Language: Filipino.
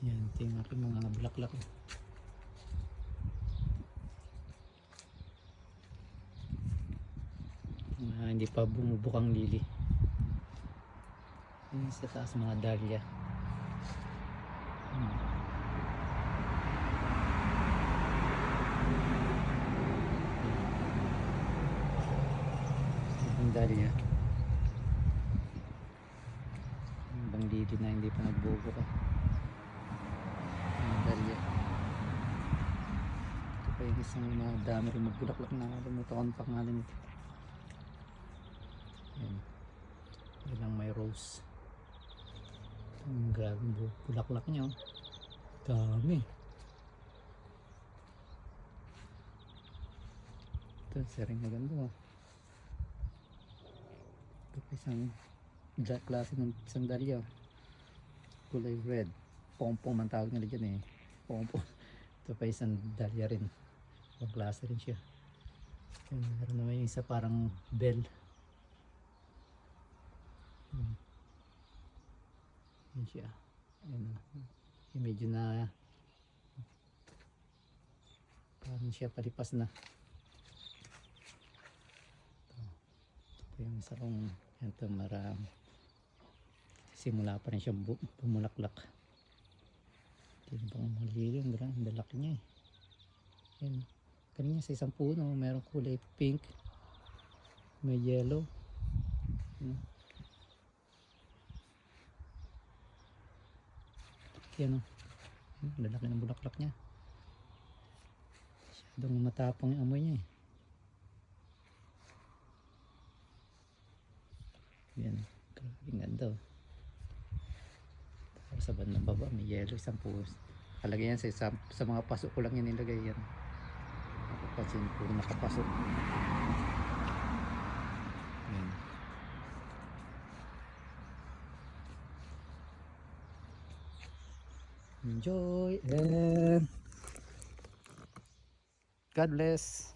Yan, ito yung aking mga bulaklak. Hindi pa bumubukang lili. Yan sa taas mga dahlia. Ang dahlia. Ibang lili na hindi pa nagbubuka. Ang dahlia. Ito pa yung isang mga dami rin magbulaklak na lumutawan pa pangalan ito. Yan. Yan lang may rose. Ang grabe bulaklak niya. Dami. Ito, sering maganda. Ito pa isang klase ng isang dahlia. Kulay red. Pompom ang tawag nila dyan eh. Pompom. Ito pa isang dahlia rin. Ibang klase rin siya. Meron naman yung isa parang bell. Yan siya. Ayan. Yung medyo na parang siya palipas na. Ito yung isa kong ito marami. Simula pa rin siya bumulaklak. Hindi bang malili. Ang lalaki niya eh. Ayan. Kanina sa isang puno mayroong kulay pink, may yellow. Yan o. Lalaki ng bulaklak niya. Masyadong matapang yung amoy niya eh. Yan. Grabe ganda o. Tapos sa bandang baba may yellow isang puno. Kalagay yan sa mga pasok ko lang yan nilagay yan. Napapansin ko nakapasok. Yan. Enjoy and God bless.